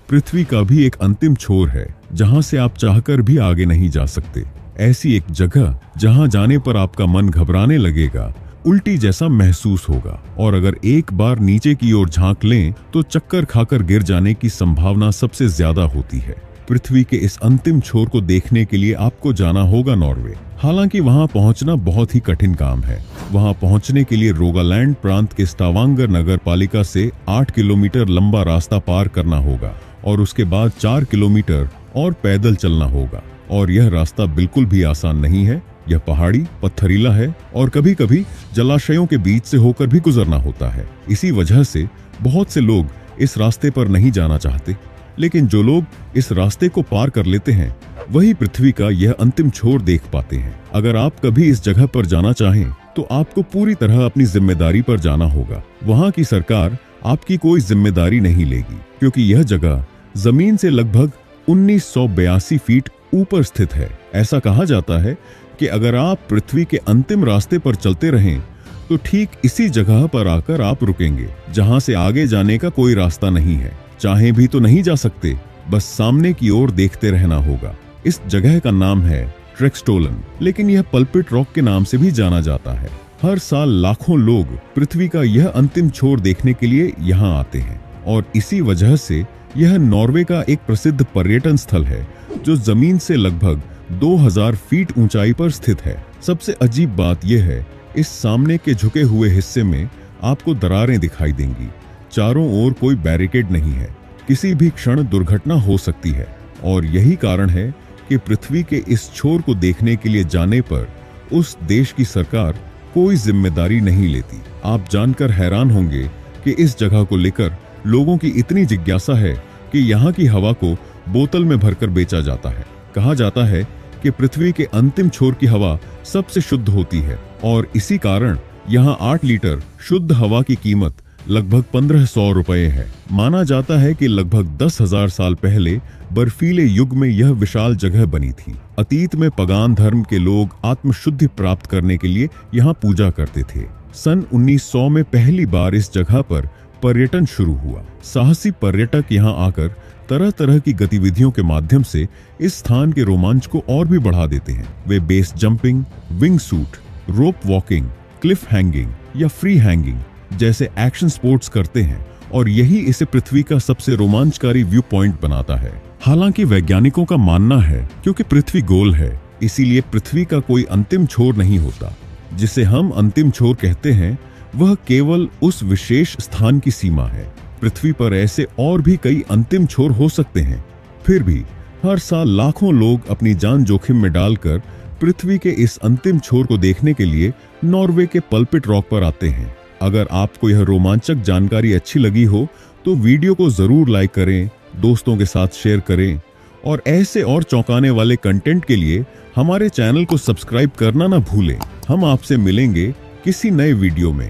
पृथ्वी का भी एक अंतिम छोर है जहां से आप चाहकर भी आगे नहीं जा सकते। ऐसी एक जगह जहां जाने पर आपका मन घबराने लगेगा, उल्टी जैसा महसूस होगा, और अगर एक बार नीचे की ओर झांक लें तो चक्कर खाकर गिर जाने की संभावना सबसे ज्यादा होती है। पृथ्वी के इस अंतिम छोर को देखने के लिए आपको जाना होगा नॉर्वे। हालांकि वहां पहुंचना बहुत ही कठिन काम है। वहां पहुंचने के लिए रोगालैंड प्रांत के स्टावांगर नगर पालिका से 8 किलोमीटर लंबा रास्ता पार करना होगा और उसके बाद 4 किलोमीटर और पैदल चलना होगा। और यह रास्ता बिल्कुल भी आसान नहीं है। यह पहाड़ी, पत्थरीला है और कभी कभी जलाशयों के बीच से होकर भी गुजरना होता है। इसी वजह से बहुत से लोग इस रास्ते पर नहीं जाना चाहते, लेकिन जो लोग इस रास्ते को पार कर लेते हैं वही पृथ्वी का यह अंतिम छोर देख पाते हैं। अगर आप कभी इस जगह पर जाना चाहें तो आपको पूरी तरह अपनी जिम्मेदारी पर जाना होगा। वहां की सरकार आपकी कोई जिम्मेदारी नहीं लेगी, क्योंकि यह जगह जमीन से लगभग 1982 फीट ऊपर स्थित है। ऐसा कहा जाता है कि अगर आप पृथ्वी के अंतिम रास्ते पर चलते रहें तो ठीक इसी जगह पर आकर आप रुकेंगे जहां से आगे जाने का कोई रास्ता नहीं है। चाहे भी तो नहीं जा सकते, बस सामने की ओर देखते रहना होगा। इस जगह का नाम है ट्रेक्स्टोलन, लेकिन यह पल्पिट रॉक के नाम से भी जाना जाता है। हर साल लाखों लोग पृथ्वी का यह अंतिम छोर देखने के लिए यहाँ आते हैं और इसी वजह से यह नॉर्वे का एक प्रसिद्ध पर्यटन स्थल है जो जमीन से लगभग 2000 फीट ऊंचाई पर स्थित है। सबसे अजीब बात यह है, इस सामने के झुके हुए हिस्से में आपको दरारें दिखाई देंगी। चारों ओर कोई बैरिकेड नहीं है, किसी भी क्षण दुर्घटना हो सकती है और यही कारण है कि पृथ्वी के इस छोर को देखने के लिए जाने पर उस देश की सरकार कोई जिम्मेदारी नहीं लेती। आप जानकर हैरान होंगे कि इस जगह को लेकर लोगों की इतनी जिज्ञासा है कि यहाँ की हवा को बोतल में भरकर बेचा जाता है। कहा जाता है कि पृथ्वी के अंतिम छोर की हवा सबसे शुद्ध होती है और इसी कारण यहाँ 8 लीटर शुद्ध हवा की कीमत लगभग 1500 रुपये है। माना जाता है कि लगभग 10,000 साल पहले बर्फीले युग में यह विशाल जगह बनी थी। अतीत में पगान धर्म के लोग आत्मशुद्धि प्राप्त करने के लिए यहाँ पूजा करते थे। सन 1900 में पहली बार इस जगह पर पर्यटन शुरू हुआ। साहसी पर्यटक यहाँ आकर तरह तरह की गतिविधियों के माध्यम से इस स्थान के रोमांच को और भी बढ़ा देते हैं। वे बेस जंपिंग, विंग सूट, रोप वॉकिंग, क्लिफ हैंगिंग या फ्री हैंगिंग जैसे एक्शन स्पोर्ट्स करते हैं और यही इसे पृथ्वी का सबसे रोमांचकारी व्यू पॉइंट बनाता है। हालांकि वैज्ञानिकों का मानना है क्योंकि पृथ्वी गोल है, इसीलिए पृथ्वी का कोई अंतिम छोर नहीं होता। जिसे हम अंतिम छोर कहते हैं वह केवल उस विशेष स्थान की सीमा है। पृथ्वी पर ऐसे और भी कई अंतिम छोर हो सकते हैं। फिर भी हर साल लाखों लोग अपनी जान जोखिम में डालकर पृथ्वी के इस अंतिम छोर को देखने के लिए नॉर्वे के पल्पिट रॉक पर आते हैं। अगर आपको यह रोमांचक जानकारी अच्छी लगी हो तो वीडियो को जरूर लाइक करें, दोस्तों के साथ शेयर करें और ऐसे और चौंकाने वाले कंटेंट के लिए हमारे चैनल को सब्सक्राइब करना ना भूलें। हम आपसे मिलेंगे किसी नए वीडियो में।